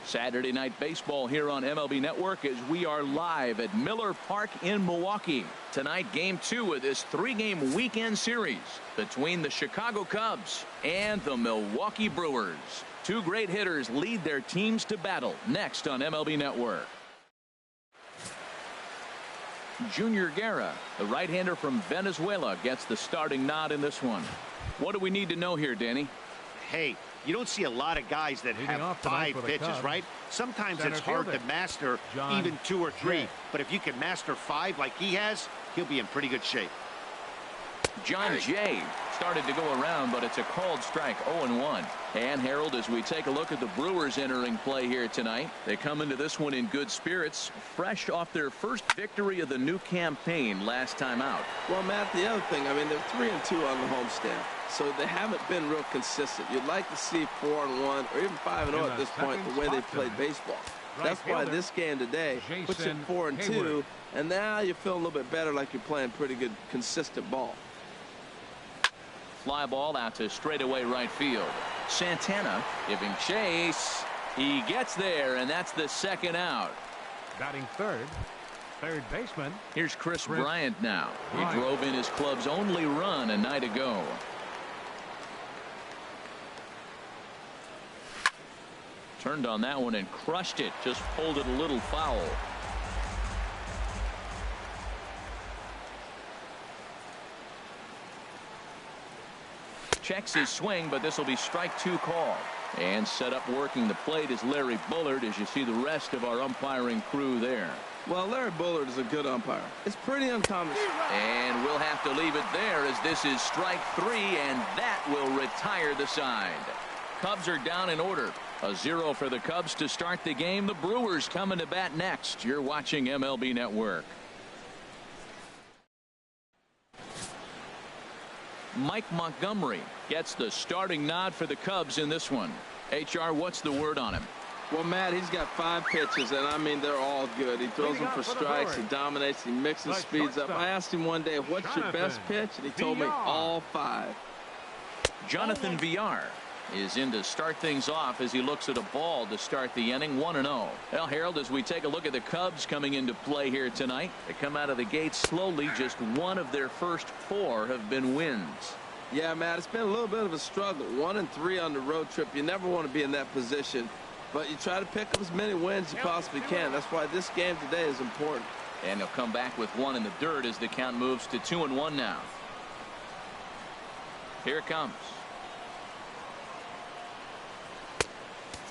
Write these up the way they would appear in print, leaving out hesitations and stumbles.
Saturday Night Baseball here on MLB Network as we are live at Miller Park in Milwaukee. Tonight, Game 2 of this 3-game weekend series between the Chicago Cubs and the Milwaukee Brewers. Two great hitters lead their teams to battle next on MLB Network. Junior Guerra, the right-hander from Venezuela, gets the starting nod in this one. What do we need to know here, Danny? Hey, you don't see a lot of guys that have 5 pitches, right? Sometimes it's hard to master even 2 or 3. But if you can master 5 like he has, he'll be in pretty good shape. John Jay started to go around, but it's a called strike, 0-1. And Harold, as we take a look at the Brewers entering play here tonight, they come into this one in good spirits, fresh off their first victory of the new campaign last time out. Well, Matt, the other thing, I mean, they're 3-2 on the homestand, so they haven't been real consistent. You'd like to see 4-1 or even 5-0 at this point, the way they played baseball. That's why this game today puts you 4-2, and now you feel a little bit better, like you're playing pretty good, consistent ball. Fly ball out to straightaway right field. Santana giving chase. He gets there, and that's the second out. Batting third baseman. Here's Chris Bryant now. He drove in his club's only run a night ago. Turned on that one and crushed it. Just pulled it a little foul. Checks his swing, but this will be strike 2 call. And set up working the plate is Larry Bullard, as you see the rest of our umpiring crew there. Well, Larry Bullard is a good umpire. It's pretty uncommon. And we'll have to leave it there, as this is strike 3, and that will retire the side. Cubs are down in order. A 0 for the Cubs to start the game. The Brewers coming to bat next. You're watching MLB Network. Mike Montgomery gets the starting nod for the Cubs in this one. HR, what's the word on him? Well, Matt, he's got 5 pitches, and I mean, they're all good. He throws them for strikes. He dominates. He mixes speeds up. I asked him one day, what's your best pitch? And he told me all 5. Jonathan Villar is in to start things off as he looks at a ball to start the inning. 1-0. Well, Harold, as we take a look at the Cubs coming into play here tonight, they come out of the gate slowly. Just one of their first 4 have been wins. Yeah, Matt, it's been a little bit of a struggle. 1-3 on the road trip. You never want to be in that position, but you try to pick up as many wins as you possibly can. That's why this game today is important. And they'll come back with 1 in the dirt as the count moves to 2-1 now. Here it comes.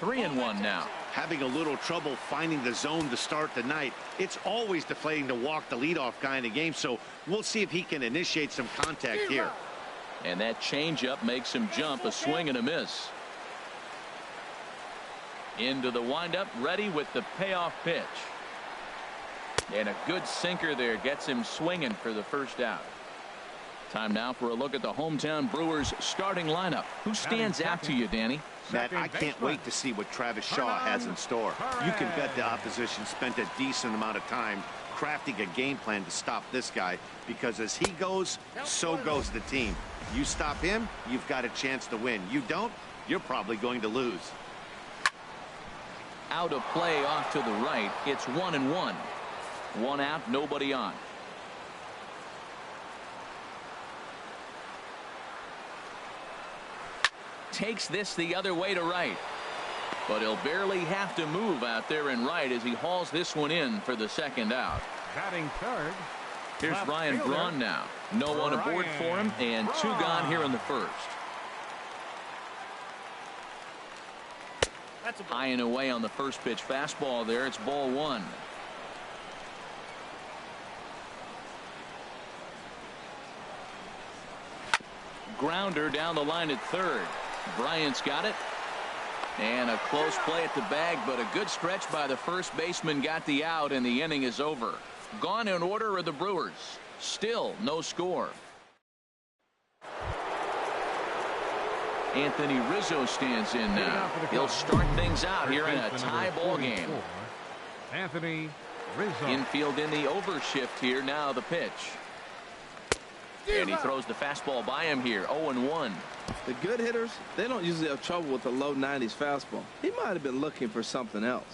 3-1 now. Having a little trouble finding the zone to start the night. It's always deflating to walk the leadoff guy in the game, so we'll see if he can initiate some contact here. And that changeup makes him jump. A swing and a miss. Into the windup, ready with the payoff pitch. And a good sinker there gets him swinging for the first out. Time now for a look at the hometown Brewers starting lineup. Who stands out to you, Danny? Matt, I can't wait to see what Travis Shaw has in store. You can bet the opposition spent a decent amount of time crafting a game plan to stop this guy, because as he goes, so goes the team. You stop him, you've got a chance to win. You don't, you're probably going to lose. Out of play off to the right. It's 1-1. One out, nobody on. Takes this the other way to right. But he'll barely have to move out there in right as he hauls this one in for the second out. Batting third. Here's Ryan Braun now. No one aboard for him, and two gone here in the first. High and away on the first pitch fastball there. It's ball one. Grounder down the line at third. Bryant's got it. And a close play at the bag, but a good stretch by the first baseman got the out, and the inning is over. Gone in order are the Brewers. Still no score. Anthony Rizzo stands in now. He'll start things out here in a tie ball game. Anthony Rizzo. Infield in the overshift here. Now the pitch. And he throws the fastball by him here. 0-1. The good hitters, they don't usually have trouble with the low 90s fastball. He might have been looking for something else.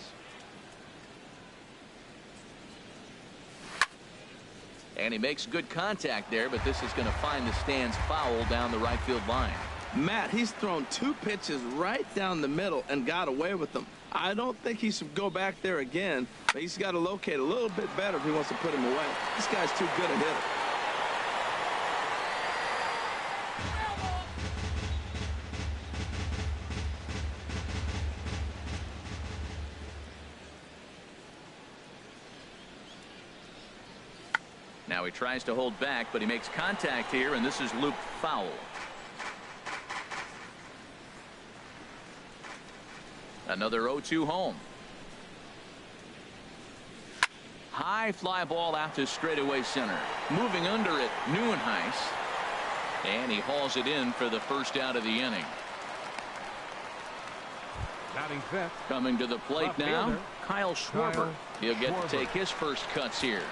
And he makes good contact there, but this is going to find the stands foul down the right field line. Matt, he's thrown two pitches right down the middle and got away with them. I don't think he should go back there again, but he's got to locate a little bit better if he wants to put him away. This guy's too good a hitter. Now he tries to hold back, but he makes contact here, and this is looped foul. Another 0-2 home. High fly ball out to straightaway center. Moving under it, Neuenhuis. And he hauls it in for the first out of the inning. Batting fifth. Coming to the plate now, fielder, Kyle Schwarber. He'll get to take his first cuts here.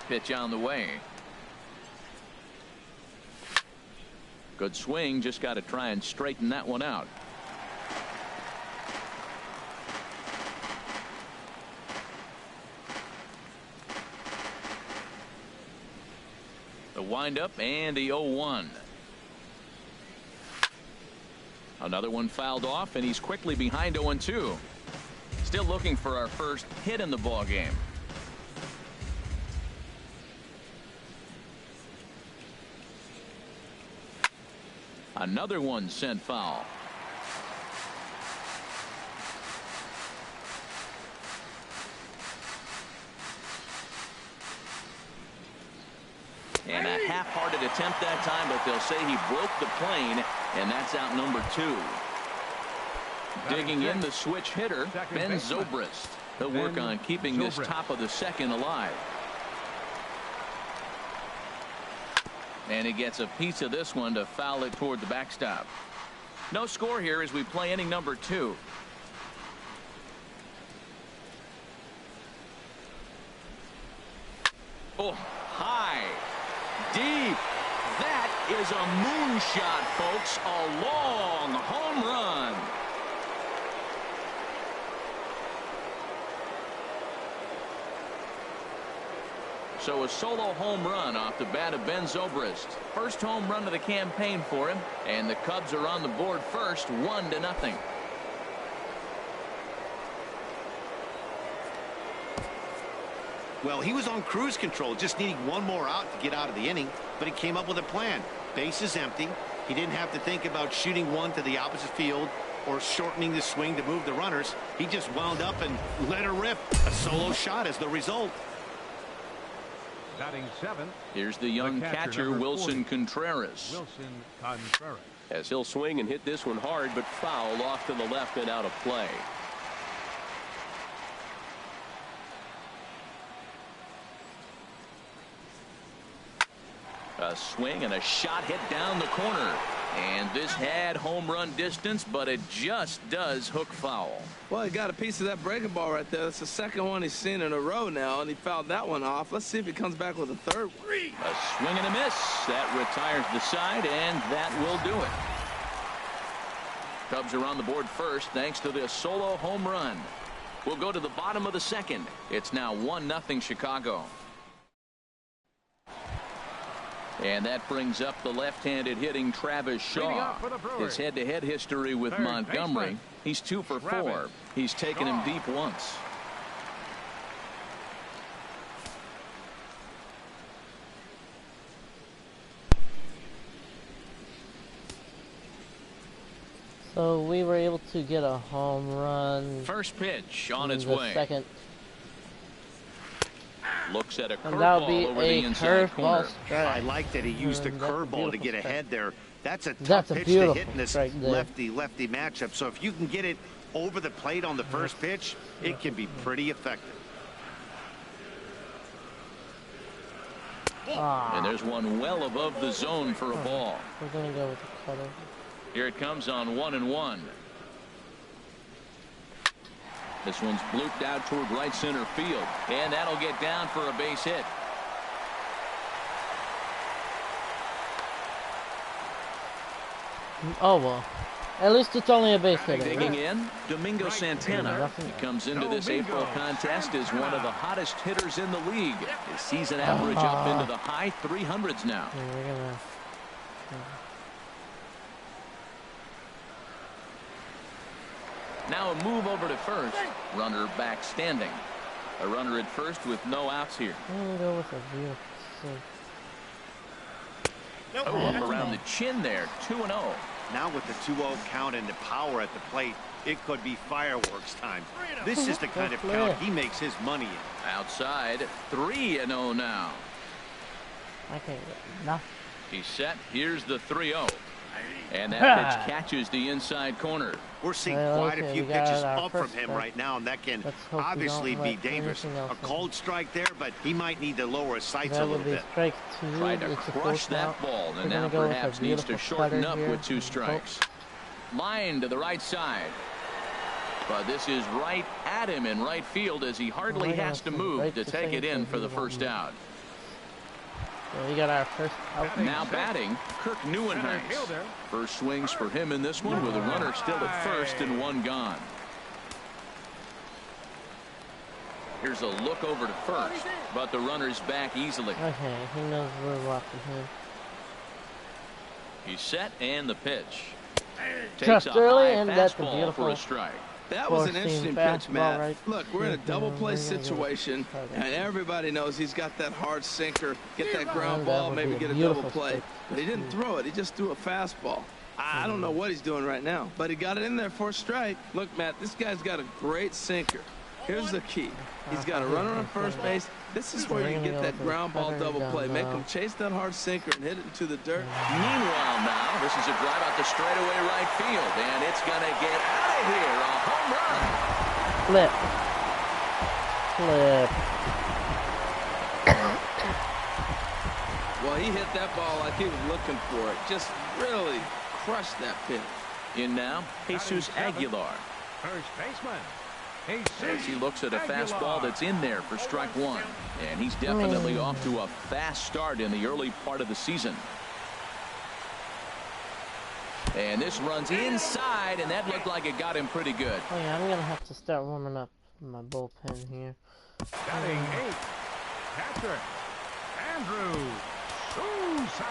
Pitch on the way. Good swing, just got to try and straighten that one out. The windup and the 0-1. Another one fouled off, and he's quickly behind 0-2. Still looking for our first hit in the ball game. Another one sent foul. And a half-hearted attempt that time, but they'll say he broke the plane, and that's out number 2. Digging in the switch hitter, Ben Zobrist. He'll work on keeping this top of the second alive. And he gets a piece of this one to foul it toward the backstop. No score here as we play inning number 2. Oh, high, deep. That is a moonshot, folks. A long home run. So a solo home run off the bat of Ben Zobrist. First home run of the campaign for him, and the Cubs are on the board first, 1-0. Well, he was on cruise control, just needing one more out to get out of the inning, but he came up with a plan. Base is empty. He didn't have to think about shooting one to the opposite field or shortening the swing to move the runners. He just wound up and let her rip. A solo shot as the result. Batting 7th. Here's the young catcher, Wilson 40. Contreras. Wilson Contreras. As he'll swing and hit this one hard, but foul off to the left and out of play. A swing and a shot hit down the corner. And this had home run distance, but it just does hook foul. Well, he got a piece of that breaking ball right there. That's the second one he's seen in a row now, and he fouled that one off. Let's see if he comes back with a third one. A swing and a miss. That retires the side, and that will do it. Cubs are on the board first thanks to this solo home run. We'll go to the bottom of the second. It's now 1-0 Chicago. And that brings up the left-handed hitting Travis Shaw. His head-to-head history with Montgomery. He's 2 for 4. He's taken him deep once. So we were able to get a home run. First pitch on its the way. Second. Looks at a And that'll curveball be over a the inside corner. I like that he used the And that's a curveball to beautiful get ahead strike. there. That's a tough That's a pitch to beautiful hit in this strike there. lefty-lefty matchup. So if you can get it over the plate on the first pitch, it can be pretty effective. And there's one well above the zone for a ball. We're going to go with the cutter. Here it comes on 1-1. This one's blooped out toward right center field. And that'll get down for a base hit. Oh, well. At least it's only a base hit. Digging in, Domingo Santana. He comes into this April contest as one of the hottest hitters in the league. His season average up into the high 300s now. We're gonna... Now a move over to first. Runner back standing. A runner at first with no outs here. I'm going to go with a beautiful save. Oh, up around the chin there. 2-0. Now with the 2-0 count and the power at the plate, it could be fireworks time. This is the kind of count he makes his money in. Outside, 3-0 now. I can't get nothing. He's set. Here's the 3-0. And that pitch catches the inside corner. We're seeing Well, quite okay, a few we got pitches our up from first him strike. right now, and that can Let's hope we obviously don't be let dangerous. anything else A cold strike there, but he might need to lower his sights a That little would be bit. strike 2. Tried to It's a crush force that out. ball, We're and gonna now go with a perhaps needs to beautiful shorten cutter up here. with 2 strikes. Line to the right side. But this is right at him in right field as he hardly We're gonna has to send move right to to take it second in for for the beautiful first move. out. So we got our first out. Now batting, Kirk Neuenhuis. First swings for him in this one with a runner still at first and 1 gone. Here's a look over to first, but the runner's back easily. Okay, he knows we're watching him. He's set and the pitch. Takes Just a early, high and that's a fastball beautiful for a strike. That was an four-seam interesting pitch, fastball, Matt. right? Look, we're in a double play We're gonna go with situation, cutter. and everybody knows he's got that hard sinker. Get that ground And that ball, would maybe be a get a double beautiful play. strike. But he didn't throw it. He just threw a fastball. I don't know what he's doing right now, but he got it in there for a strike. Look, Matt, this guy's got a great sinker. Here's the key. He's got a runner on first base. This is where you can get that ground ball double play. Make him chase that hard sinker and hit it into the dirt. Meanwhile now, this is a drive out to straightaway right field, and it's going to get out of here. A home run. Flip. Flip. Well, he hit that ball like he was looking for it. Just really crushed that pitch. In now, Jesus Aguilar. First baseman. As he looks at a fastball that's in there for strike 1. And he's definitely off to a fast start in the early part of the season. And this runs inside, and that looked like it got him pretty good. Oh yeah, I'm gonna have to start warming up my bullpen here. Batting 8. Catcher. Andrew Souza.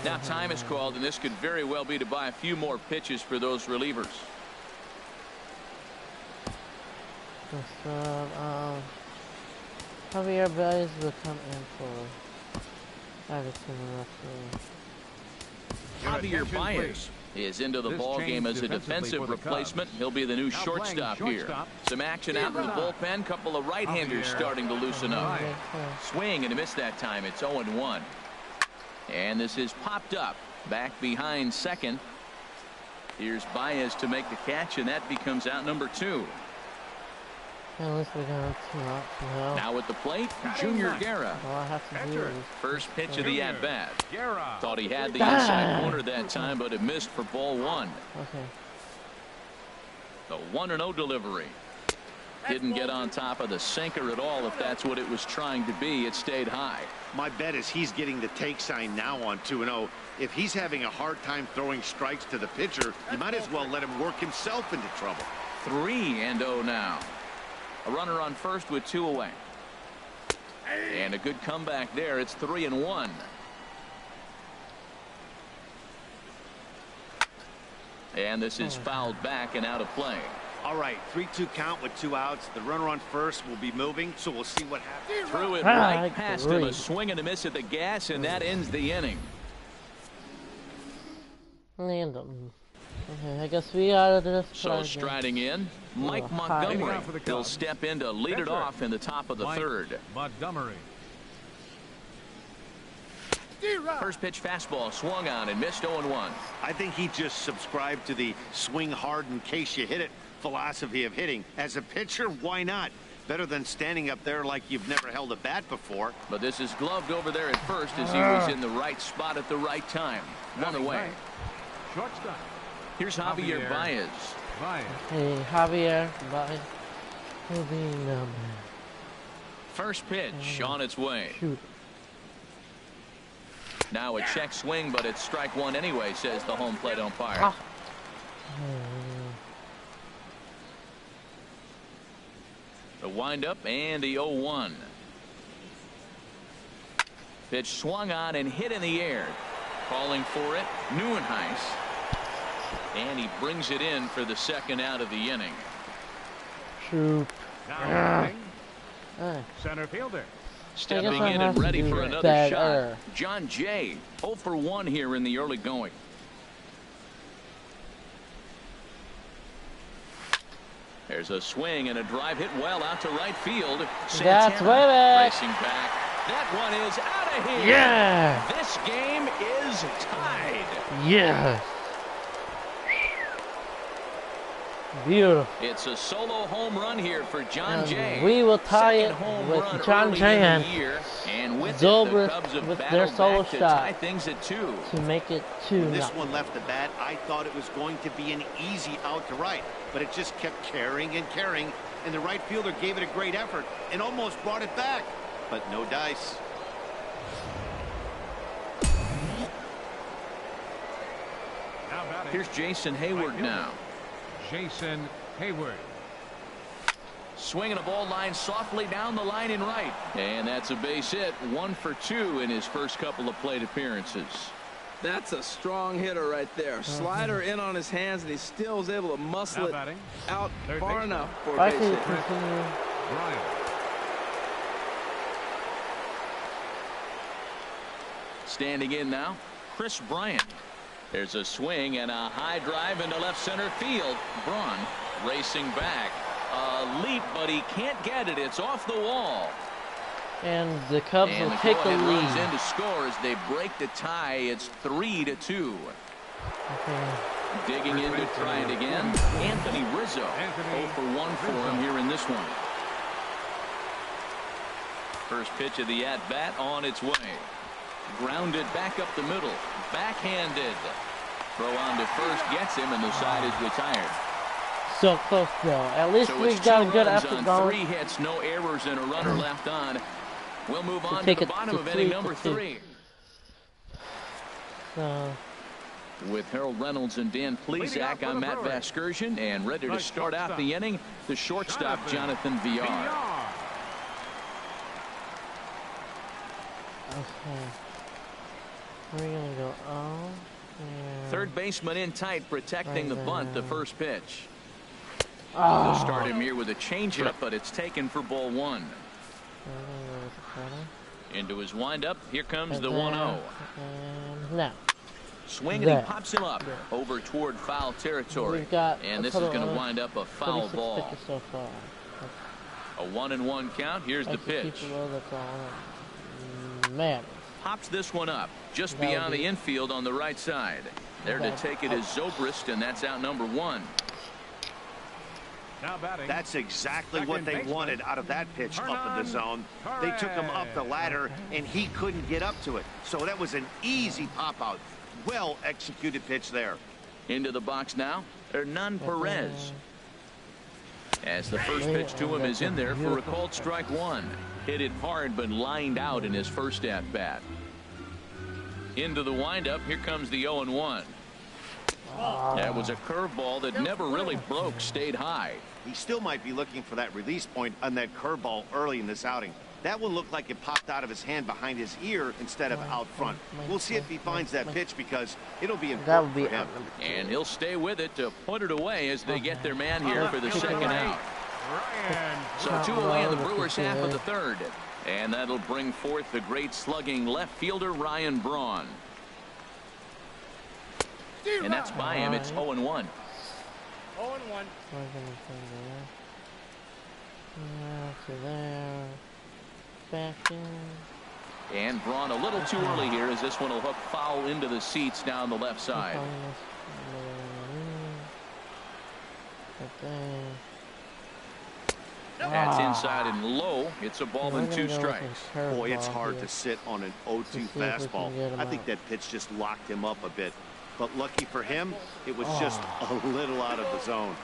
Now time is called, and this could very well be to buy a few more pitches for those relievers. Javier Baez will come in for Addison Russell. Javier Baez is into the ball game as a defensive replacement. He'll be the new shortstop here. Some action out in the bullpen. Couple of right-handers starting to loosen up. Swing and a miss that time. It's 0-1. And this is popped up back behind second. Here's Baez to make the catch, and that becomes out number 2. At least we got 2 outs now. Now at the plate, Junior Guerra. All I have to do is First pitch of the at-bat. Thought he had the inside corner that time, but it missed for ball 1. okay. The 1-0 delivery. Didn't get on top of the sinker at all. If that's what it was trying to be, it stayed high. My bet is he's getting the take sign now on 2-0. If he's having a hard time throwing strikes to the pitcher, you might as well let him work himself into trouble. 3-0 now. A runner on first with 2 away. And a good comeback there. It's 3-1. And this is fouled back and out of play. All right, 3-2 count with 2 outs. The runner on first will be moving, so we'll see what happens. Threw it right past him. A swing and a miss at the gas, and that ends the inning. And okay, I guess we out of this. So striding in, Mike Montgomery. He'll step in to lead it off in the top of the third. Montgomery. First pitch fastball swung on and missed 0-1. I think he just subscribed to the swing hard in case you hit it philosophy of hitting. As a pitcher, why not? Better than standing up there like you've never held a bat before. But this is gloved over there at first as he was in the right spot at the right time. 1 away. Shortstop. Here's Javier Baez. Hey, Javier Baez will be number. First pitch on its way. Shoot. Now a check swing, but it's strike 1 anyway, says the home plate umpire. The windup and the 0-1. Pitch swung on and hit in the air. Calling for it, Neuenhuis. And he brings it in for the second out of the inning. Shoot. Now center fielder. Stepping in and ready for another shot. John Jay, 0 for 1 here in the early going. There's a swing and a drive hit well out to right field. Santana That's way back. racing back. That one is out of here. Yeah. This game is tied. Yeah. Beautiful. It's a solo home run here for John Jay. We will tie Second it home with run John early Jay in and the year. And with Zobrist it, the Cubs have with their battled solo back to shot tie things at 2. to make it 2-0. When this one left the bat, I thought it was going to be an easy out to right, but it just kept carrying and carrying, and the right fielder gave it a great effort and almost brought it back, but no dice. Here's Jason Hayward now. Jason Hayward. Swinging a ball line softly down the line in right. And that's a base hit. 1 for 2 in his first couple of plate appearances. That's a strong hitter right there. Slider in on his hands, and he still was able to muscle it out far enough for a base hit. Bryant. Standing in now, Chris Bryant. There's a swing and a high drive into left center field. Braun racing back. A leap, but he can't get it. It's off the wall. And the Cubs And will the take the runs lead. in to score as they break the tie. It's 3-2. Okay. Digging in to try it again. Anthony Rizzo. 0 for 1 for him here in this one. First pitch of the at-bat on its way. Grounded back up the middle. Backhanded. Throw on to first gets him, and the side is retired. So close, though. At least So we it's got 2 a good runs effort on going. 3 hits, no errors, and a runner left on. We'll move on to take the it bottom to of inning 3 number for 2. 3. So, With Harold Reynolds and Dan Plesac, I'm Matt Vasgersian, and ready to start out the inning, the shortstop, Jonathan Villar. okay. We're going to go on. Third baseman in tight, protecting the bunt, the first pitch. They'll start him here with a changeup, but it's taken for ball 1. Into his windup. Here comes the 1-0. Now. Swing, and he pops him up over toward foul territory. And this is going to wind up a foul ball. So far. A 1-1 count. Here's the pitch. Man. Pops this one up just beyond the infield on the right side. There to take it is Zobrist, and that's out number 1. Now batting. That's exactly what they wanted out of that pitch up in the zone. They took him up the ladder, and he couldn't get up to it. So that was an easy pop-out. Well executed pitch there. Into the box now, Hernan Perez. As the first pitch to him is in there for a called strike 1. Hit it hard, but lined out in his first at-bat. Into the windup. Here comes the 0-1. That was a curveball that never really broke, stayed high. He still might be looking for that release point on that curveball early in this outing. That one looked like it popped out of his hand behind his ear instead of out front. We'll see if he finds that pitch because it'll be important for him. And he'll stay with it to put it away as they get their man here for the second out. So 2 away in the Brewers half of the third. And that'll bring forth the great slugging left fielder Ryan Braun. And that's by him. It's 0-1. 0-1. There. Back in. And Braun a little too early here as this one will hook foul into the seats down the left side. That's inside and low. It's a ball and 2 strikes. Boy, it's hard to sit on an 0-2 fastball. I think that pitch just locked him up a bit. But lucky for him, it was just a little out of the zone.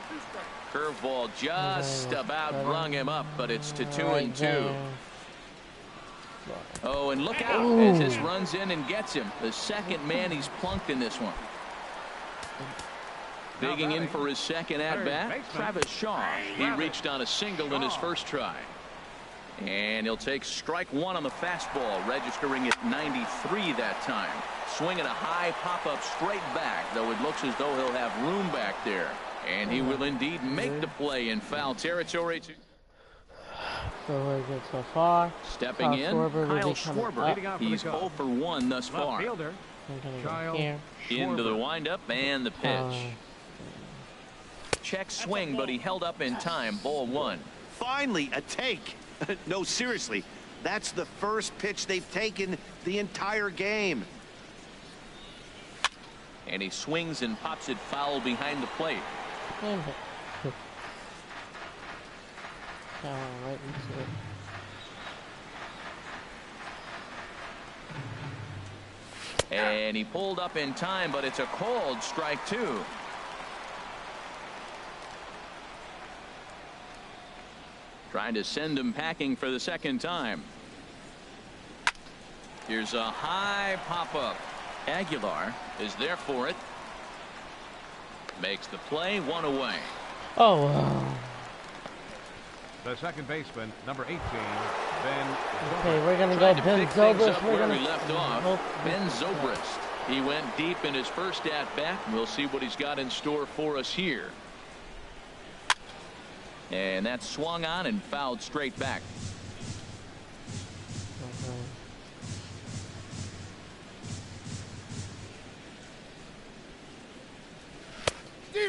Curveball just about brung him up, but it's to 2-2. Oh, and look out as this runs in and gets him. The second man he's plunked in this one. Digging in for his second at-bat, Travis Shaw. He reached on a single in his first try. And he'll take strike 1 on the fastball, registering at 93 that time. Swinging a high pop-up straight back, though it looks as though he'll have room back there. And he will indeed make the play in foul territory. So very good so far. Stepping in, Kyle Schwarber. He's 0 for 1 thus far. Into the windup and the pitch. Check swing, but he held up in time. Ball 1. Finally, a take. No, seriously. That's the first pitch they've taken the entire game. And he swings and pops it foul behind the plate. And he pulled up in time, but it's a called strike 2. Trying to send him packing for the second time. Here's a high pop-up. Aguilar is there for it. Makes the play, 1 away. Oh, wow. The second baseman, number 18, Ben. Okay, we're going to go Ben Zobrist. We're going to left off. Ben Zobrist. He went deep in his first at-bat. We'll see what he's got in store for us here. And that swung on and fouled straight back.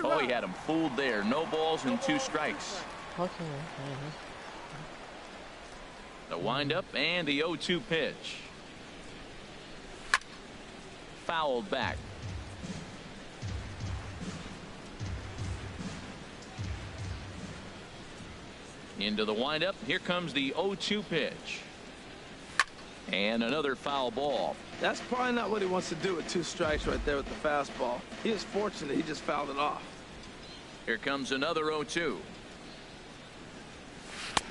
Oh, he had him fooled there. No balls and 2 strikes. The windup and the 0-2 pitch. Fouled back. Into the windup. Here comes the 0-2 pitch. And another foul ball. That's probably not what he wants to do with 2 strikes right there with the fastball. He is fortunate he just fouled it off. Here comes another 0-2.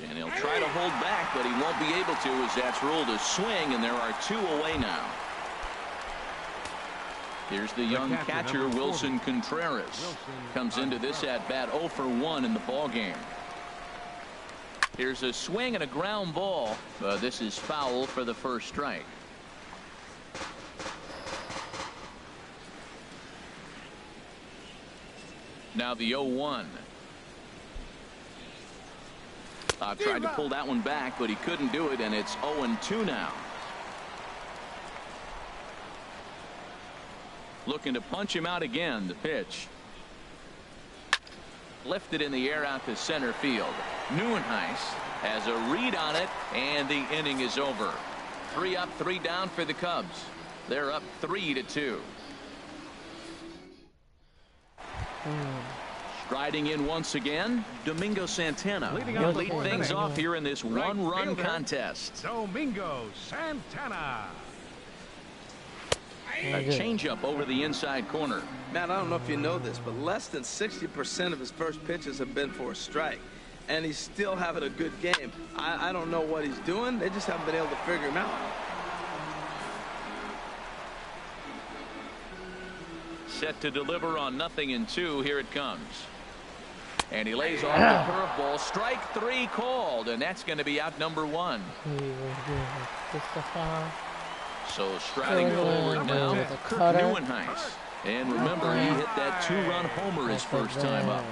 And he'll try to hold back, but he won't be able to as that's ruled a swing, and there are 2 away now. Here's the young catcher, Wilson Contreras. Comes into this at-bat 0 for 1 in the ballgame. Here's a swing and a ground ball. This is foul for the first strike. Now the 0-1. Tried to pull that one back, but he couldn't do it, and it's 0-2 now. Looking to punch him out again. The pitch. Lifted in the air out to center field. Neuenhuis has a read on it, and the inning is over. 3 up, 3 down for the Cubs. They're up 3-2. Striding in once again, Domingo Santana will lead things off here in this one-run contest. Domingo Santana. A changeup over the inside corner. Matt, I don't know if you know this, but less than 60% of his first pitches have been for a strike. And he's still having a good game. I don't know what he's doing. They just haven't been able to figure him out. Set to deliver on 0-2. Here it comes. And he lays off the curveball. Strike 3 called, and that's going to be out number 1. So striding forward now, Kurt Neuenhuis. And remember, he hit that 2-run homer his first time up.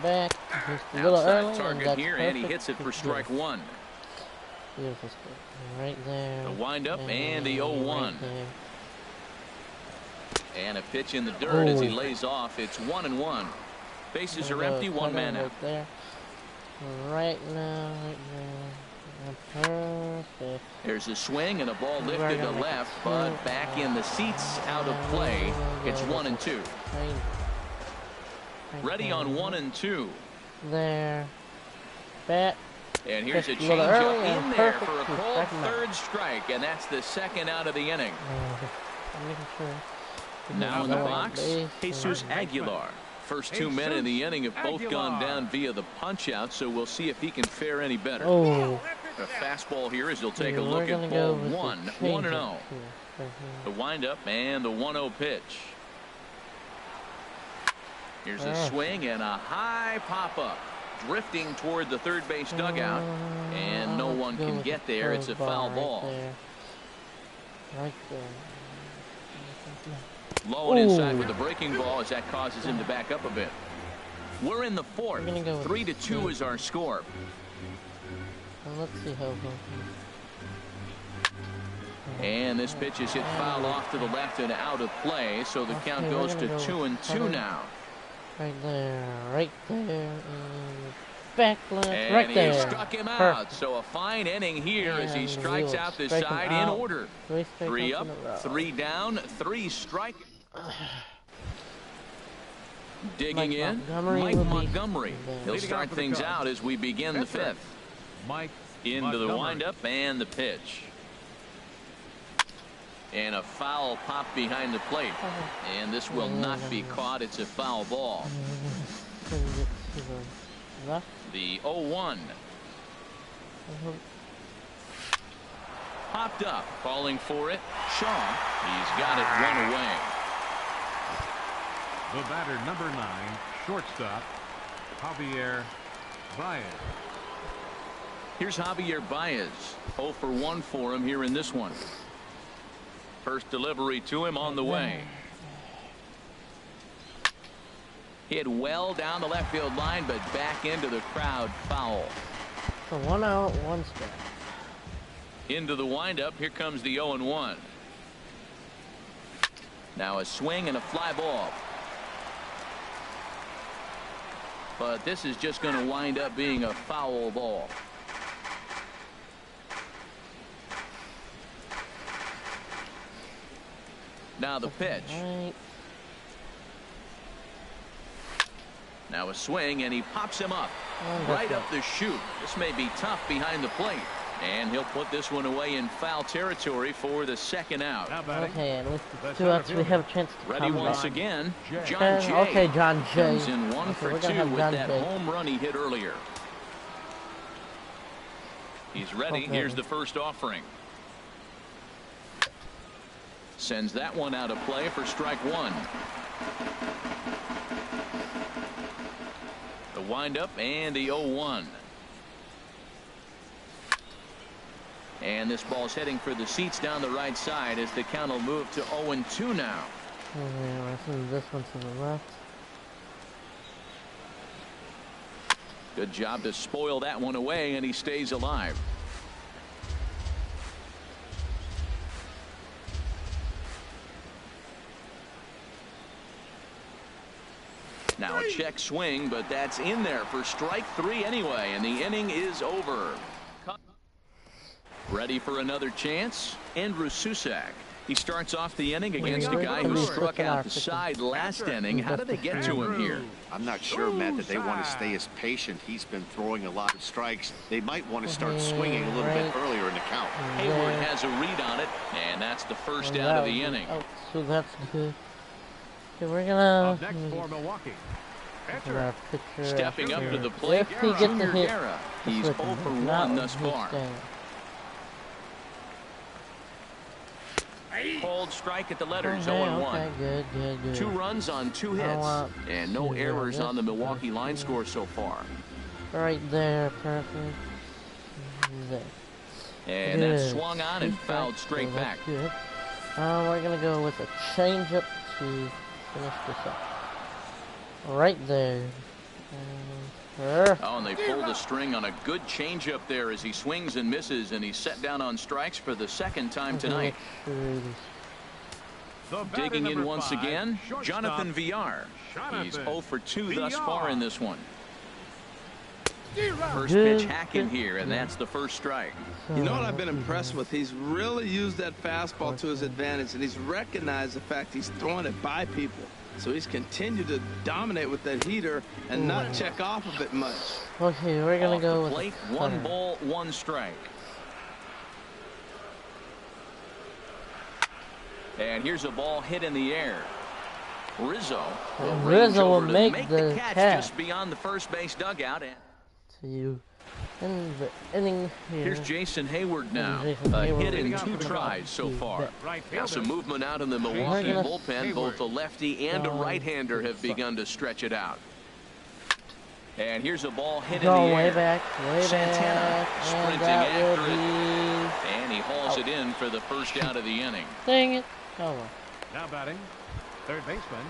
Back just a little Outside early, target here, and he hits it for strike 1. Beautiful spot. Right there. The windup and the 0-1. Right and a pitch in the dirt as he lays off. It's 1-1. Bases are empty, 1 man out. Right there. Right now, right there. Perfect. There's a swing and a ball lifted to left, but back in the seats, out of play. It's 1-2. Ready on 1-2. There. Bat. And here's a changeup in there for a called 3rd strike, and that's the 2nd out of the inning. Now in the box, Jesus Aguilar. First 2 men in the inning have both gone down via the punch-out, so we'll see if he can fare any better. Oh. A fastball here as he'll take a look at ball 1, 1-0. The windup and the 1-0 pitch. Here's a swing and a high pop-up. Drifting toward the third base dugout. And no one can get there. It's a foul ball. Right there. Low and inside with the breaking ball as that causes him to back up a bit. We're in the 4th. 3-2 is our score. Let's see how. And this pitch is hit foul off to the left and out of play, so the count goes to 2-2 now. Right there, right there, and back left, and right there. And he struck him out. So a fine inning here as he strikes out this side in order. 3 up, 3 down, 3 strike. Digging in, Mike Montgomery. He'll start things out as we begin the 5th. Mike into the windup and the pitch. And a foul pop behind the plate. And this will not be caught. It's a foul ball. The 0-1. Popped up, calling for it. Shaw, he's got it 1 away. The batter, number 9, shortstop, Javier Baez. Here's Javier Baez. 0 for 1 for him here in this one. First delivery to him on the way. Hit well down the left field line, but back into the crowd, foul. So 1 out, 1 strike. Into the windup. Here comes the 0-1. Now a swing and a fly ball. But this is just going to wind up being a foul ball. Now the pitch. Now a swing, and he pops him up. Right up the chute. This may be tough behind the plate. And he'll put this one away in foul territory for the 2nd out. Okay, at least 2 outs, we have a chance to ready once again. John Jay. Okay, John Jay. Comes in 1 for 2 with that home run he hit earlier. He's ready. Here's the first offering. Sends that one out of play for strike 1. The windup and the 0-1. And this ball's heading for the seats down the right side as the count will move to 0-2 now. This one to the left. Good job to spoil that one away, and he stays alive. Now a check swing, but that's in there for strike 3 anyway, and the inning is over. Ready for another chance? Andrew Susac. He starts off the inning against a guy who struck out the side last inning. How did they get to him here? I'm not sure, Matt, that they want to stay as patient. He's been throwing a lot of strikes. They might want to start swinging a little bit earlier in the count. Hayward has a read on it, and that's the first out of the inning. Oh, so that's good. Okay, we're gonna Up next for Milwaukee. pitcher. Stepping up to the plate, If he gets a Junior hit, Guerra. He's it's 0 for not 1 thus his far. stand. Called strike at the letters, Okay, 0-1. okay, good. 2 runs on 2 hits, and no errors on the Milwaukee line score so far. Right there, perfect. There. And that's swung on and fouled straight back. Good. We're gonna go with a changeup to finish this up. Right there. Oh, and they pulled the string on a good changeup there as he swings and misses, and he's set down on strikes for the second time tonight. Digging in once again, Jonathan Villar. He's 0 for 2 thus far in this one. First pitch hacking here, and that's the first strike. You know what I've been impressed with? He's really used that fastball to his advantage, and he's recognized the fact he's throwing it by people. So he's continued to dominate with that heater and not check off of it much. Okay, we're gonna Off go the with plate, 1 ball, 1 strike. And here's a ball hit in the air. Rizzo will Rizzo will make the the catch just beyond the first base dugout. And to you in the inning here. here's Jason Hayward now. Jason A Hayward hit in leading 2 off tries so far. Now some movement out in the Milwaukee We're gonna- bullpen. Both a lefty and a right-hander have begun to stretch it out. And here's a ball hit in Go the way air. back, way Santana back, sprinting and that will after it. be... And he hauls it in for the first out of the inning. Dang it. Oh well. Now batting, third baseman.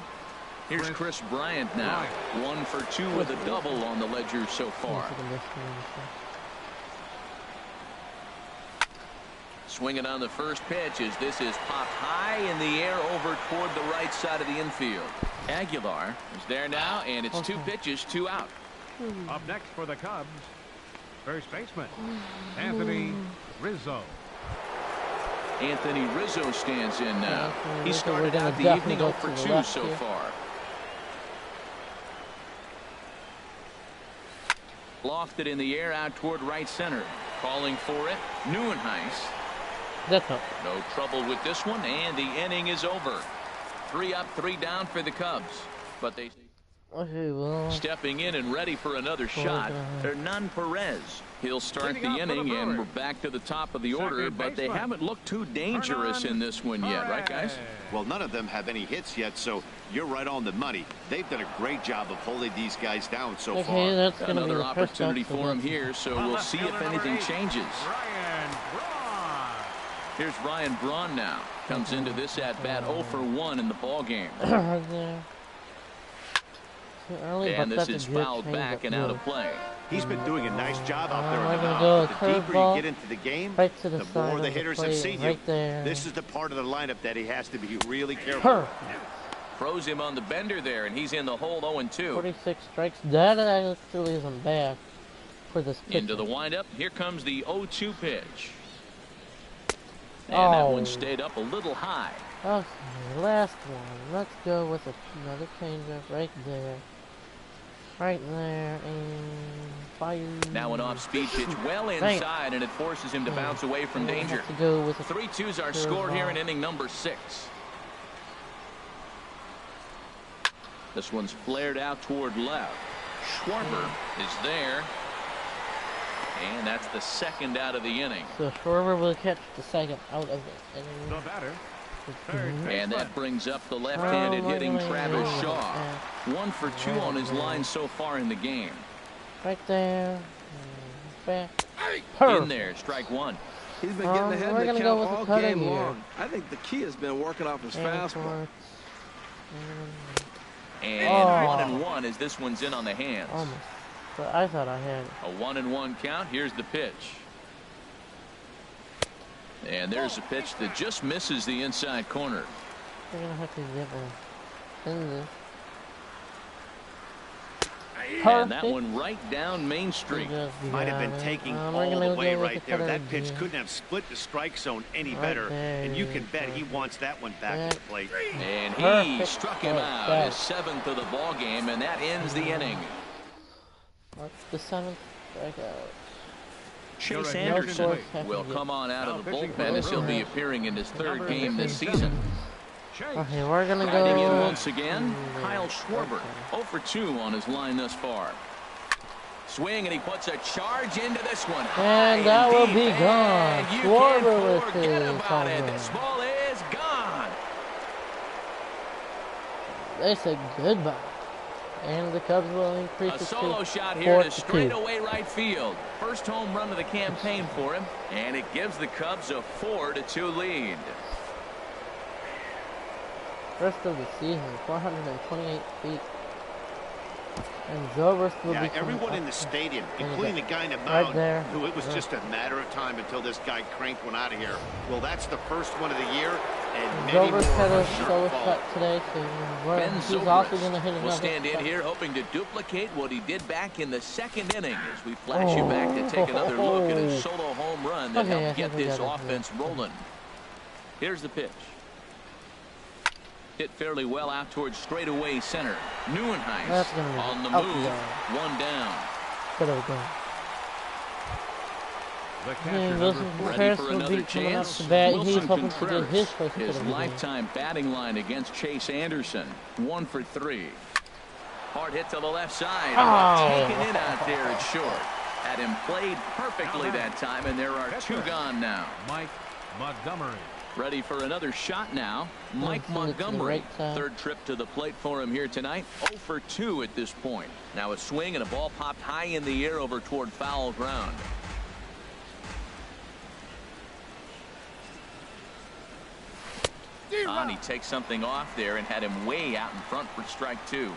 Here's Chris Bryant now. 1 for 2 with a double on the ledger so far. Swinging on the first pitch as this is popped high in the air over toward the right side of the infield. Aguilar is there now, and it's 2 pitches, 2 out. Up next for the Cubs, first baseman, Anthony Rizzo. Anthony Rizzo stands in now. He So started we're gonna out the definitely evening go 0 for to the 2 left so here. far. Lofted in the air out toward right center. Calling for it, Neuenhuis. That's up. No trouble with this one, and the inning is over. 3 up, 3 down for the Cubs. But they Okay, well. stepping in and ready for another shot. Hernan Perez. He'll start the inning, and we're back to the top of the order, but they haven't looked too dangerous in this one yet, right, guys? Well, none of them have any hits yet, so you're right on the money. They've done a great job of holding these guys down so Okay, far. that's gonna be Another the first opportunity out for him here, so we'll see if anything changes. Ryan Braun. Here's Ryan Braun now. Comes into this at-bat 0 for 1 in the ballgame. Right there. Too early, And but this that's is a good fouled change back up and out there. of play. He's been doing a nice job out there in we're the gonna mound. go The deeper curveball. you get into the game, Right to the the side more of the the hitters have plate, seen you. right there. This is the part of the lineup that he has to be really careful. Perfect. Throws him on the bender there, and he's in the hole 0-2. 46 strikes. That actually isn't bad for this pitcher. Into the windup. Here comes the 0-2 pitch. And that one stayed up a little high. Okay, last one. Let's go with another changeup right there. Right there, and fire. Now an off-speed pitch well inside, and it forces him to bounce away from danger. Have to go with a 3-2's our score here in inning number 6. This one's flared out toward left. Schwarber is there. And that's the second out of the inning. So Schwarber will catch the second out of the inning. The batter, third And baseman. that brings up the left-handed hitting Travis Shaw. Yeah. 1 for 2 on his line so far in the game. Right there. Back. In there, strike 1. He's been getting ahead we're of the gonna go count with the all cutter game here. long. I think the key has been working off his And fastball. towards- And Oh. 1-1 as this one's in on the hands. Almost. But I thought I had it. A 1-1 count. Here's the pitch. And there's a pitch that just misses the inside corner. We're going to have to get in this. And that one right down Main Street. Might have been taking all the way right there. That pitch couldn't have split the strike zone any better. And you can bet he wants that one back at the plate. And he struck him out, his 7th of the ball game, and that ends the inning. That's the 7th strikeout. Chase Anderson will come on out of the bullpen as he'll be appearing in his 3rd game this season. Okay, we're gonna go. Riding in once again, Kyle Schwarber, 0 for 2 on his line thus far. Swing, and he puts a charge into this one. And that will be gone. Schwarber with his about it. This ball is gone. They said goodbye. And the Cubs will increase it A solo to shot here to 4-2. straightaway right field. First home run of the campaign for him, and it gives the Cubs a 4-2 lead. First of the season, 428 feet. And Zobrist will be everyone in the stadium, including the guy in the right mound, there. who it was just a matter of time until this guy cranked one out of here. Well, that's the first one of the year, and many more Zobrist had are a sure solo to follow. shot today, so Ben he's also going to Zobrist hit will another stand in shot. here hoping to duplicate what he did back in the 2nd inning as we flash you back to take another look at his solo home run that helped get this offense rolling. Here's the pitch. Hit fairly well out towards straightaway center. Neuenheis on the move. One down. Ready for another chance. Wilson Contreras, his lifetime batting line against Chase Anderson. 1 for 3. Hard hit to the left side. Taken in out there at short. Had him played perfectly that time, and there are 2 gone now. Mike Montgomery. Ready for another shot now. Mike Montgomery, 3rd trip to the plate for him here tonight. 0 for 2 at this point. Now a swing and a ball popped high in the air over toward foul ground. And he takes something off there and had him way out in front for strike 2.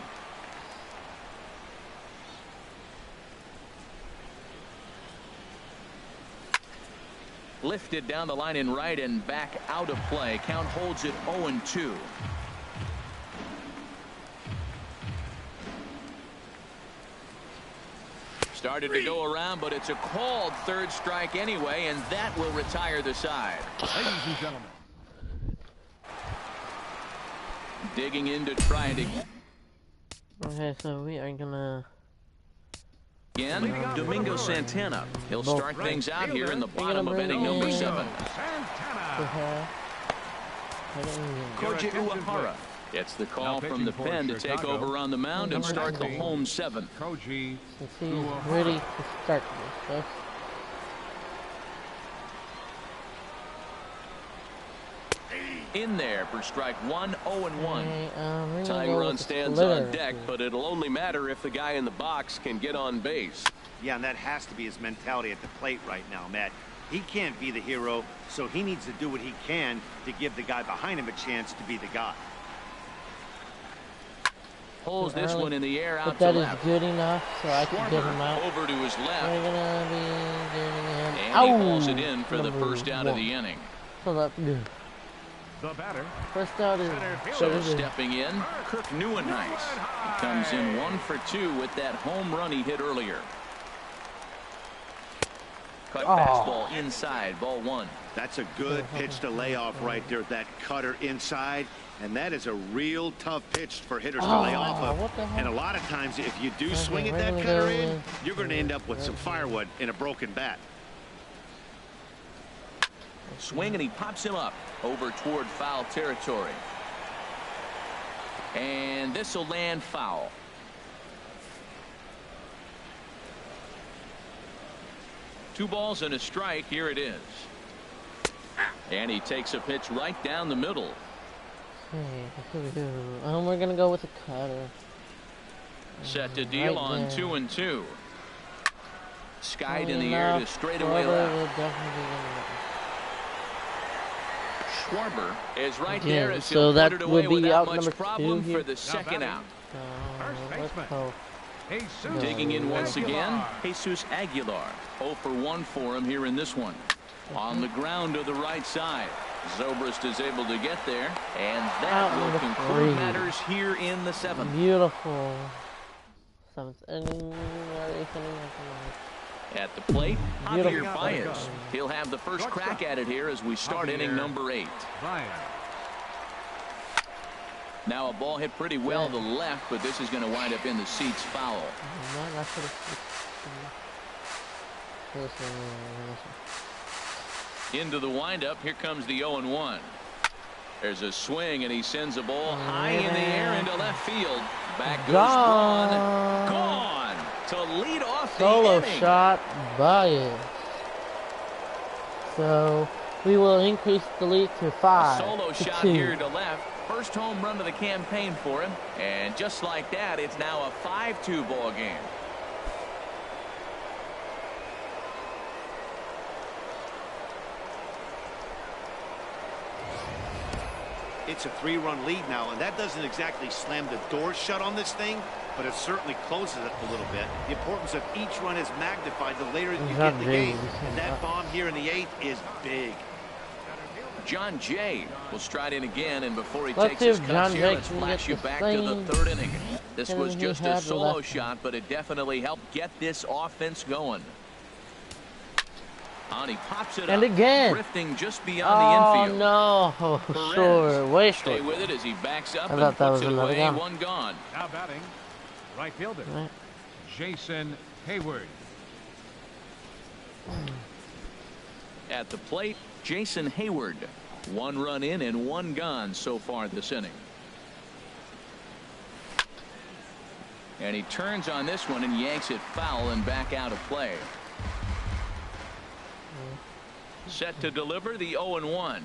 Lifted down the line in right and back out of play. Count holds it 0-2. Started to go around, but it's a called 3rd strike anyway, and that will retire the side. Ladies and gentlemen. Digging in to try it again. Okay, so we are gonna. Domingo Santana. He'll start things out here in the bottom of inning number 7. Koji Uehara. It's the call from the pen to take over on the mound and start the home 7th. Koji He's ready to start this. In there for strike 1, 0-1. Tying run stands on deck, but it'll only matter if the guy in the box can get on base. Yeah, and that has to be his mentality at the plate right now, Matt. He can't be the hero, so he needs to do what he can to give the guy behind him a chance to be the guy. Pulls this one in the air out but to that left. is good enough, so I can get him out. Over to his left. We're gonna be getting him. And he pulls it in for the first out of the inning. So that's good. The batter. First out is So stepping in, Kirk Neuenheis. He comes in 1 for 2 with that home run he hit earlier. Cut fastball inside, ball 1. That's a good pitch to lay off right there. That cutter inside, and that is a real tough pitch for hitters to lay off of. And a lot of times, if you do swing at that cutter in, you're going to end up with some firewood in a broken bat. Swing, and he pops him up over toward foul territory. And this will land foul. Two balls and a strike. Here it is. And he takes a pitch right down the middle. We're going to go with a cutter. Set to deal on 2-2. Skied in the air to straightaway left. Schwarber is right there as he'll put it away without much problem for the second out. Let's hope. Jesus Digging in once again, Aguilar. Jesus Aguilar. 0 for 1 for him here in this one. On the ground to the right side. Zobrist is able to get there, and that will conclude matters here in the 7th. Beautiful. 7th inning, 8th inning. At the plate, Javier Beautiful. Baez. He'll have the first crack at it here as we start inning number 8. Baez. Now a ball hit pretty well to the left, but this is going to wind up in the seats foul. No, that's what Into the windup, here comes the 0-1. There's a swing, and he sends a ball high in the air into left field. Back goes Braun. Gone to lead off the solo inning. shot by it. So we will increase the lead to 5. Solo to shot 2. here to left. First home run of the campaign for him. And just like that, it's now a 5-2 ball game. It's a 3-run lead now, and that doesn't exactly slam the doors shut on this thing, but it certainly closes it a little bit. The importance of each run is magnified the later you get the game, and that bomb here in the 8th is big. John Jay will stride in again, and before he Let's takes see his if cuts John here, Jay let's can flash get you the back to the same 3rd inning. This thing was he just had a the solo last shot, but it definitely helped get this offense going. And he pops it And up, again. drifting just beyond the infield. Oh no, Perez, short, way stay short. with it as he backs up I and thought that puts was it another away. guy. One gone. Now batting, right fielder, Right. Jason Hayward. At the plate, Jason Hayward. 1 run in and 1 gone so far this inning. And he turns on this one and yanks it foul and back out of play. Set to deliver the 0-1.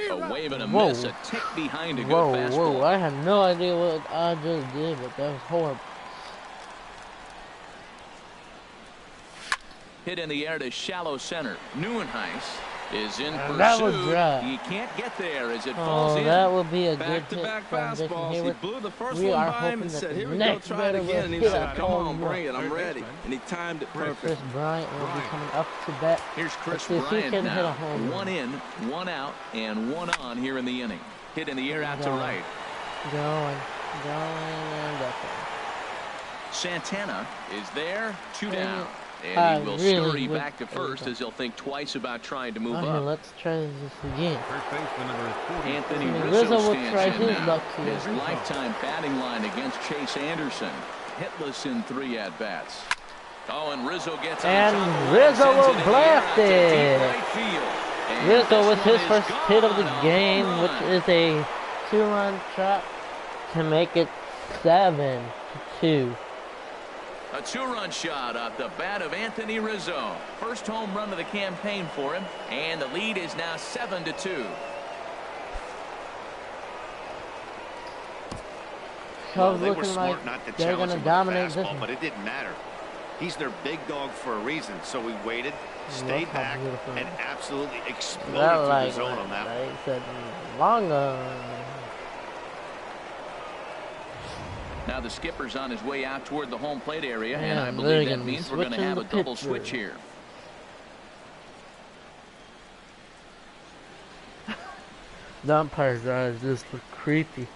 A wave and a miss, a tick behind a good fastball. Whoa, I have no idea what I just did, but that was horrible. Hit in the air to shallow center. Neuenhuis is in pursuit. That was dry. He can't get there as it falls in. That would be a good hit Back-to-back from Jason fastballs. He Hayward. blew the first We one are by him hoping and that said, the here we go, next try it batter again. And he will said, hit a come on, home bring it, run. I'm ready. And he timed it Chris perfect. Bryant will be coming up to bat. Here's Chris Let's see if he Bryant can hit a now. home run. 1 in, 1 out, and 1 on here in the inning. Hit in the air out to right. Going, and that's it. Santana is there, 2 down. And he will scurry back to first as he'll think twice about trying to move Okay, up. let's try this again. First baseman number 40. Anthony Rizzo will Rizzo try stands in his now. luck here. His lifetime batting line against Chase Anderson. Hitless in 3 at-bats. Oh, and Rizzo gets on And top of Rizzo sends will it in the blast air out to it. deep right field. And Rizzo this with one his is first hit of the gone. game, Home which run. is a 2-run shot to make it 7-2. A 2-run shot off the bat of Anthony Rizzo. First home run of the campaign for him, and the lead is now 7-2. Well, Cubs they were looking smart like not to they're challenge gonna him with dominate a this fastball, one. but it didn't matter. He's their big dog for a reason, so we waited, stayed how back, beautiful. and absolutely exploded That through like, the zone on that one. they said longer. Now the skipper's on his way out toward the home plate area, and Yeah, I they're believe that gonna be means we're going to switching have the a double pitcher. switch here. The umpire's eyes just look creepy.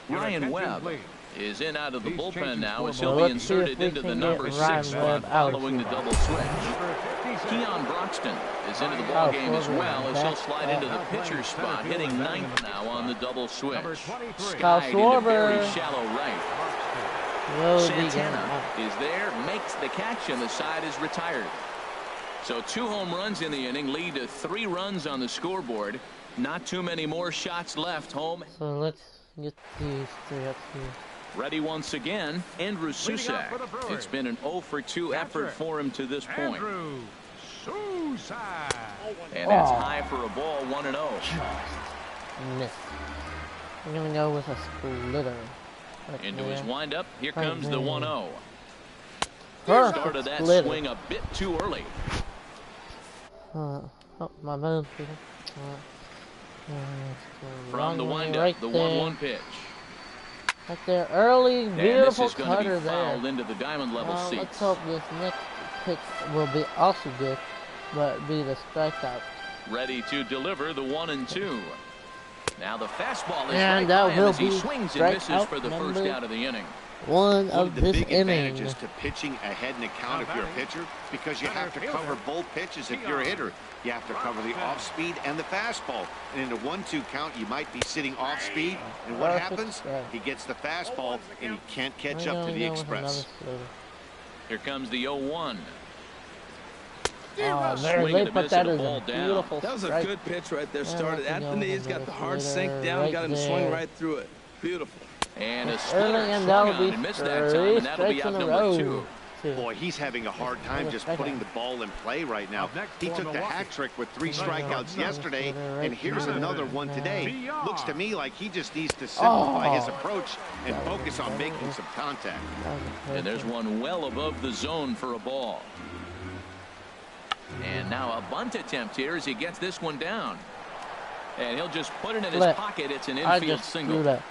Your Ryan attention, Webb please. is in out of the These bullpen changes now as for he'll Well, be let's see if inserted we into the can number get 6 Ryan spot Webb out following the here. double switch. Number 57. Keon Broxton is into the Oh, ball game as Schwarber well as he'll back slide up. into the pitcher's spot, hitting 9th now on the double switch. Number 23. Kyle Skied into very Schwarber. shallow right. Will be getting Santana out. is there, makes the catch, and the side is retired. So 2 home runs in the inning lead to 3 runs on the scoreboard. Not too many more shots left. Home So let's get these 3 up here. ready once again. Andrew Leading off Susak. for the Brewers. It's been an 0 for 2 effort for him to this point. Andrew Susak. And that's Oh. high for a ball, 1-0. Miss. I'm gonna go with a splitter. Right Into his there. windup. Here Right comes the there. 1-0. Perfect Started that splitter. swing a bit too early. Oh, my bad. From the windup, right the there. 1-1 pitch. Right there, early, And beautiful this is going to cutter be there. fouled into the diamond level Let's seats. hope this next pitch will be also good, but be the strikeout. Ready to deliver the 1-2. Now the fastball is And right that by him will as he be swings and misses strikeout for the first number out of the inning. One One of of the this big inning. advantages to pitching ahead in the count if you're a pitcher, because you have to cover both pitches if you're a hitter. You have to cover the off speed and the fastball. And in a 1-2 count, you might be sitting off speed. And what happens? He gets the fastball, and he can't catch up to the express. Here comes the 0-1. Oh, very Swing and late, a but miss that and is a ball a down. beautiful That was a strike. good pitch right there. Yeah, Started let at me the go knees, got another the hard footer sink down, right got him to swing there. right through it. Beautiful. And a Early, splitter and swung that'll on be and missed that time, three and that'll be strikes out in a number row. 2. Boy, he's having a hard time just putting the ball in play right now. He took the hat trick with 3 strikeouts yesterday, and here's another one today. Looks to me like he just needs to simplify his approach and focus on making some contact. And there's one well above the zone for a ball. And now a bunt attempt here as he gets this one down. And he'll just put it in his pocket. It's an I infield just single. threw that.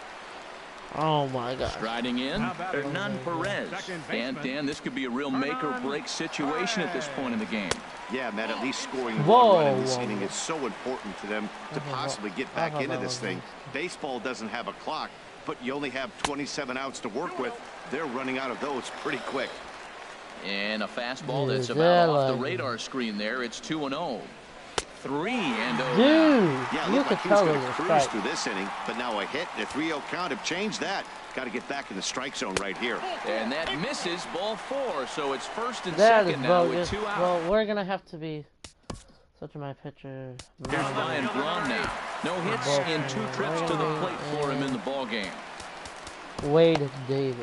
Oh my God. Striding in, Hernan Perez. And Dan, this could be a real make or break situation at this point in the game. Yeah, Matt, at least scoring Whoa, one run in this whoa. inning is so important to them to possibly get back into this thing. Baseball doesn't have a clock, but you only have 27 outs to work with. They're running out of those pretty quick. And a fastball Dude, that's they're about off the like- radar screen there. It's 2-0. 3-0. Dude, Yeah, it you looked could like he was tell going it to was cruise strike. through this inning, but now a hit and a 3-0 count have changed that. Got to get back in the strike zone right here. And that misses ball 4. So it's first and That is second now with bogus. 2 out. Well, we're gonna have to be such a my pitcher. Here's Ryan Braun now. No hits in 2 trips to the plate for him in the ball game. Wade Davis.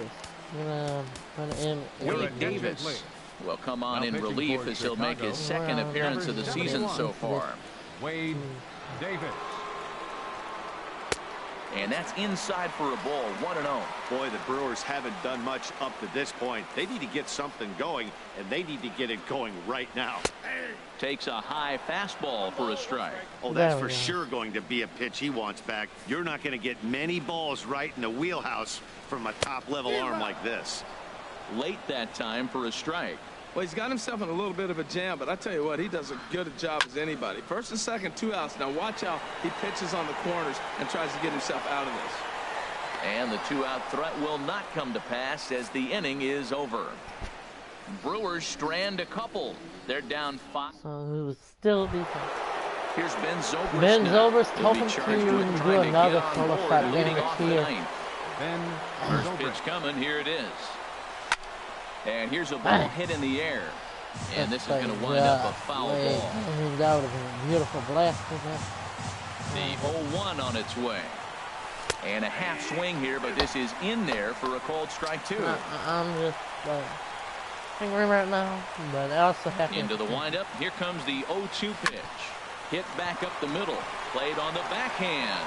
Gonna put in. Wade Davis will come on in relief as he'll make his second appearance of the season so far. Wade Davis. And that's inside for a ball, 1-0. Boy, the Brewers haven't done much up to this point. They need to get something going, and they need to get it going right now. Takes a high fastball for a strike. Oh, that's There for we go. sure going to be a pitch he wants back. You're not going to get many balls right in the wheelhouse from a top-level arm like this. Late that time for a strike. Well, he's got himself in a little bit of a jam, but I tell you what, he does as good a job as anybody. First and second, 2 outs. Now watch how he pitches on the corners and tries to get himself out of this. And the 2-out threat will not come to pass as the inning is over. Brewers strand a couple. They're down 5. So he was still decent. Here's Ben Zobrist. Ben now. Zobrist He'll be hoping to charged with do trying to another get on solo board shot leading game off the here. ninth. Ben First Zobrist. pitch coming. Here it is. And here's a ball hit in the air. And this is going to wind up a foul ball. I mean, that would have been a beautiful blast. The 0-1 on its way. And a half swing here, but this is in there for a called strike 2. I'm just fingering right now, but I also have Into to. the windup. Here comes the 0-2 pitch. Hit back up the middle. Played on the backhand.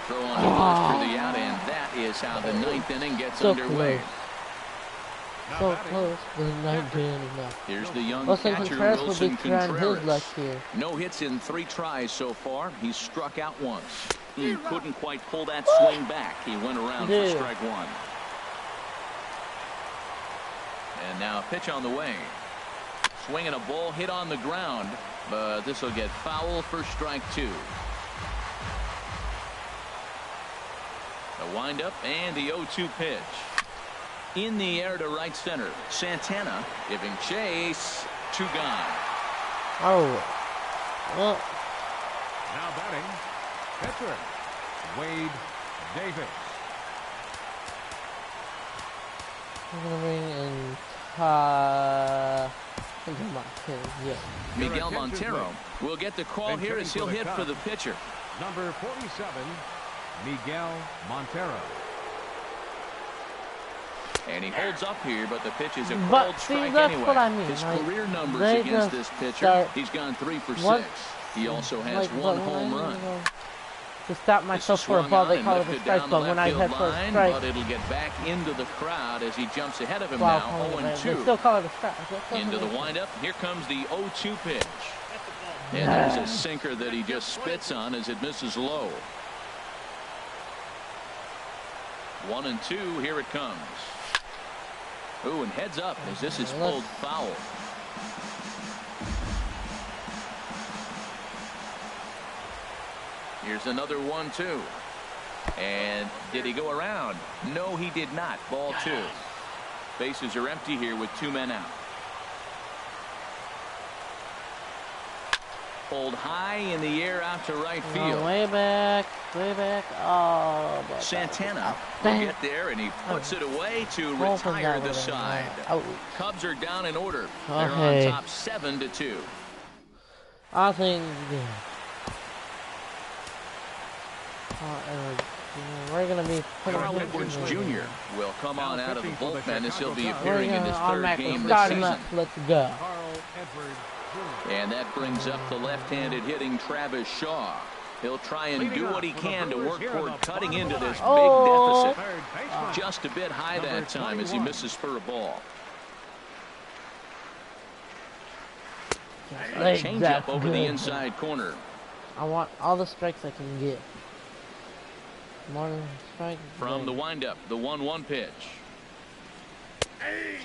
Throw on the first for the out, and that is how the 9th inning gets So underway. So close, but not good enough. Here's the young Wilson catcher, Contreras will Wilson be trying his Contreras. luck here. No hits in 3 tries so far. He's struck out once. He couldn't quite pull that swing back. He went around for Dude. strike 1. And now a pitch on the way. Swinging a ball hit on the ground, but this will get foul for strike 2. The windup and the 0-2 pitch. In the air to right center. Santana giving chase. 2 gone. Oh, well, Now batting, pitcher Wade Davis. I'm gonna bring in yeah. Miguel Montero will get the call here as he'll hit for the pitcher. Number 47, Miguel Montero. And he holds up here, but the pitch is a But called see, strike that's anyway. what I mean, His like, career numbers they against just this pitcher, start- he's gone 3 for 6. Once- He also has like, one but home when I run. go to stop myself for a Swung ball, on they and call it a lifted strike, down the but when I left head field for a line, strike, but it'll get back into the crowd as he jumps ahead of him foul now. call, they 0-2. still call it a strike. Into the windup. Here comes the 0-2 pitch. And there's a sinker that he just spits on as it misses low. 1-2. Here it comes. Ooh, and heads up as this is pulled foul. Here's another 1-2. And did he go around? No, he did not. Ball 2. Bases are empty here with 2 men out. Pulled high in the air out to right field. Way back, way back. Oh, Santana will get there, and he puts it away to retire the side. Cubs are down in order. They're on top 7-2. I think we're going to be putting Carl Edwards Jr. will come on out of the bullpen as he'll be appearing in his 3rd game this season. Let's go. And that brings up the left-handed hitting Travis Shaw. He'll try and do what he can to work toward cutting into this big deficit. Just a bit high that time as he misses for a ball. Change up over the inside corner. I want all the strikes I can get. More strikes. From the windup, the 1-1 pitch.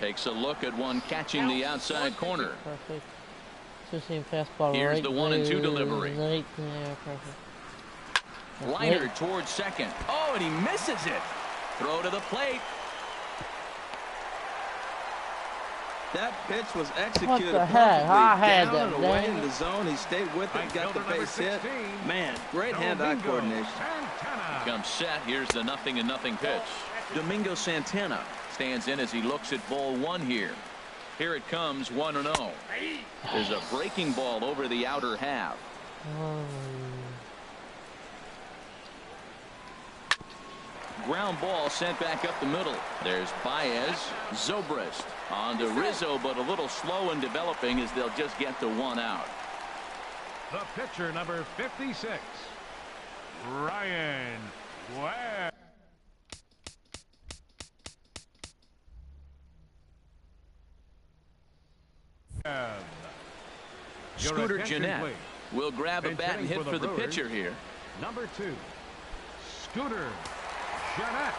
Takes a look at one catching the outside corner. Perfect. Two-seam fastball. Here's right the 1-2 delivery. Right there, perfect. Liner towards second. Oh, and he misses it. Throw to the plate. That pitch was executed What the perfectly. heck? I had Down that, and away dang in it. the zone. He stayed with it, got the base hit. Man, great hand-eye coordination. Comes set. Here's the 0-0 pitch. Domingo Santana stands in as he looks at ball 1 here. Here it comes, 1-0. There's a breaking ball over the outer half. Ground ball sent back up the middle. There's Baez. Zobrist on to Rizzo, but a little slow in developing as they'll just get to 1 out. The pitcher, number 56, Ryan Webb. Scooter Gennett will grab a bat and hit for the pitcher here. Number 2, Scooter Gennett.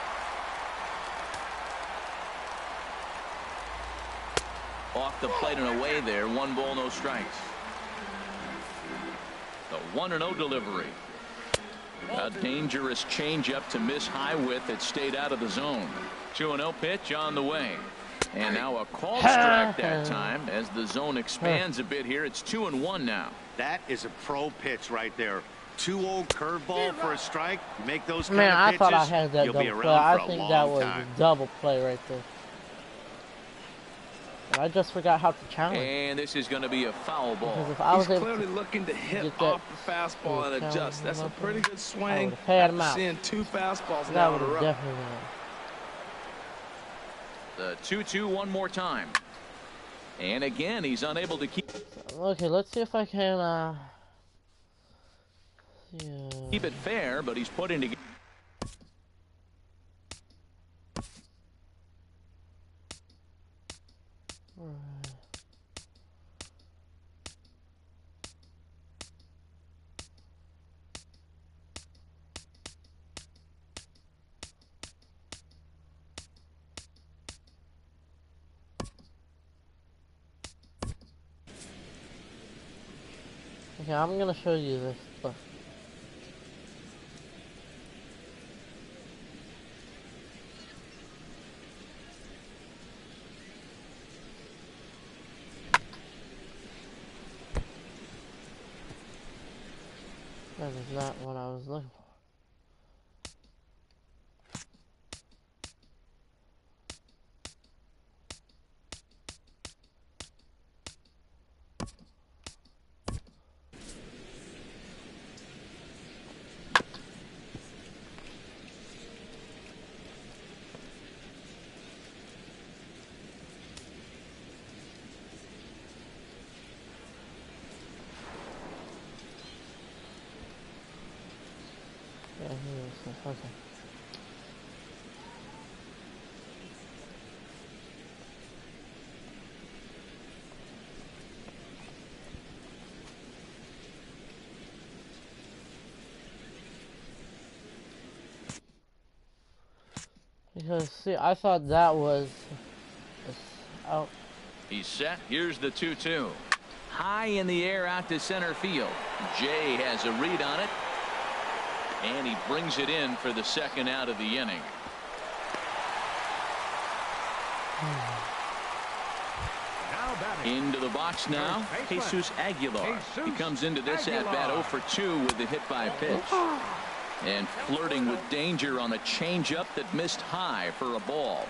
Off the plate and away there. 1 ball, no strikes. The 1-0 delivery. A dangerous changeup to miss high with it stayed out of the zone. 2-0 pitch on the way. And now a called strike that time as the zone expands a bit here. It's 2-1 now. That is a pro pitch right there. 2-0 curveball for a strike. You make those kind Man, of I pitches, thought I had that you'll be double play. around for I a think long that was time. a double play right there. But I just forgot how to challenge. And this is going to be a foul ball. Because if I was He's able clearly to looking to hit get off that the fastball and challenge adjust. That's a up pretty there, good I swing. would have paid him After out. seeing 2 fastballs That now would in a have row. definitely won. The 2-2 one more time. And again, he's unable to keep Okay, let's see if I can keep it fair, but he's put into. Okay, I'm gonna show you this stuff. That is not what I was looking for. Yeah, here it is. Okay. Because, see, I thought that was out. He's set. Here's the 2-2. High in the air out to center field. Jay has a read on it. And he brings it in for the second out of the inning. Into the box now, Jesus Aguilar. He comes into this at-bat 0 for 2 with the hit by pitch. And flirting with danger on a changeup that missed high for a ball.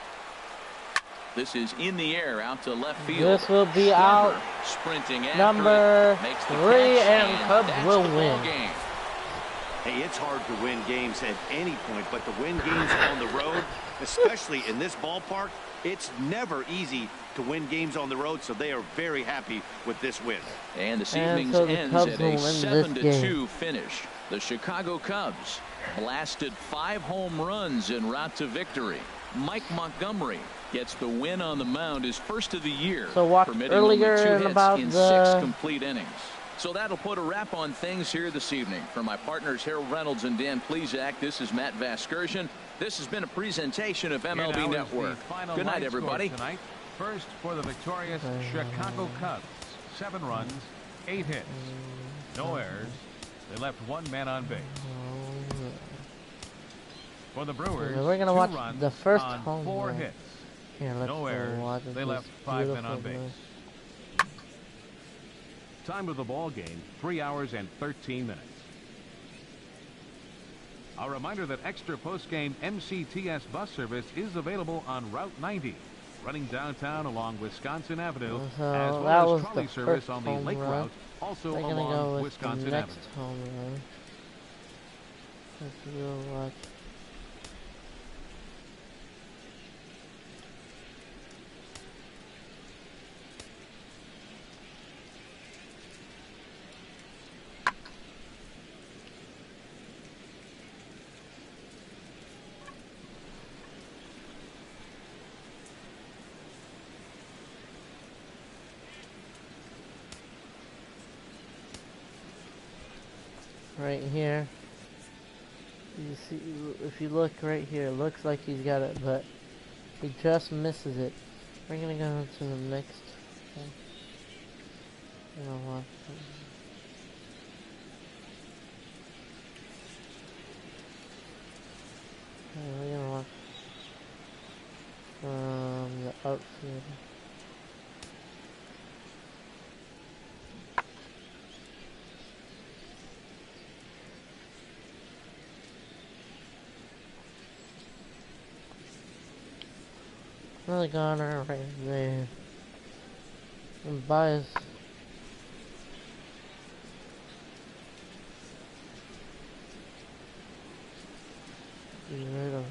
This is in the air out to left field. This will be Schwarber out. Sprinting after Number it, makes the 3, catch, and Cubs will win. Game. Hey, it's hard to win games at any point, but to win games on the road, especially in this ballpark, it's never easy to win games on the road, so they are very happy with this win. And this And evening's so the ends Cubs at will a win this 7-2 finish. The Chicago Cubs blasted 5 home runs en route to victory. Mike Montgomery gets the win on the mound, his first of the year, So what permitting earlier only 2 and hits about in the 6 complete innings. So that'll put a wrap on things here this evening. For my partners Harold Reynolds and Dan Plesac, this is Matt Vasgersian. This has been a presentation of MLB Network. Good night, everybody. Tonight. First for the victorious Chicago Cubs. 7 runs, 8 hits, no errors. They left 1 man on base. For the Brewers, We're gonna 2 watch runs the first on home 4 run. hits. Here, let's No go errors. watch They this left 5 men on beautiful base. Time of the ball game, 3 hours and 13 minutes. A reminder that extra post-game MCTS bus service is available on Route 90, running downtown along Wisconsin Avenue, So as that well was as trolley the service first on the home Lake run. Route, also We're gonna along go with Wisconsin the next Avenue. home run. Let's go watch. Right here. You see, if you look right here, it looks like he's got it, but he just misses it. We're gonna go to the next one. You know what? We're gonna watch from the outfield. Another goner right there. And bias. Get rid of it.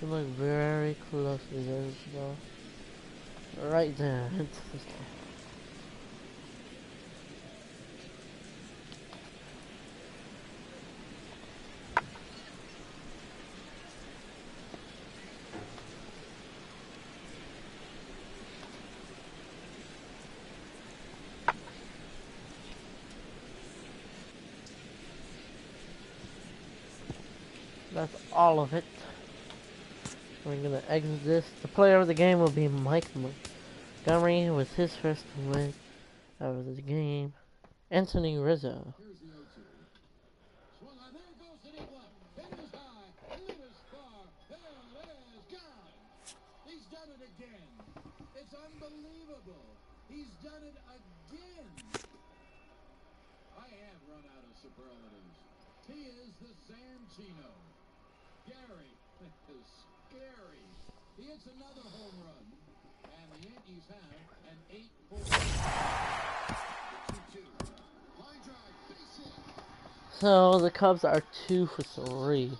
You look very closely. There's the ball. Right there. It's this guy. That's all of it. We're gonna exit this. The player of the game will be Mike Montgomery with his first win out of the game. Anthony Rizzo. He's done it again. It's unbelievable. He's done it again. I have run out of superlatives. He is the Santino. Gary is scary. He hits another home run, and the Yankees have an 8-4. 2-2. Line drive, base hit. So the Cubs are 2 for 3.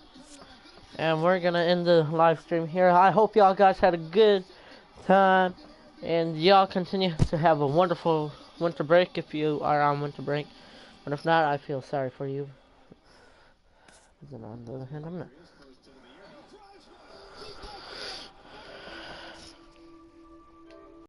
And we're gonna end the live stream here. I hope y'all guys had a good time. And y'all continue to have a wonderful winter break if you are on winter break. But if not, I feel sorry for you. But on the other hand, I'm not.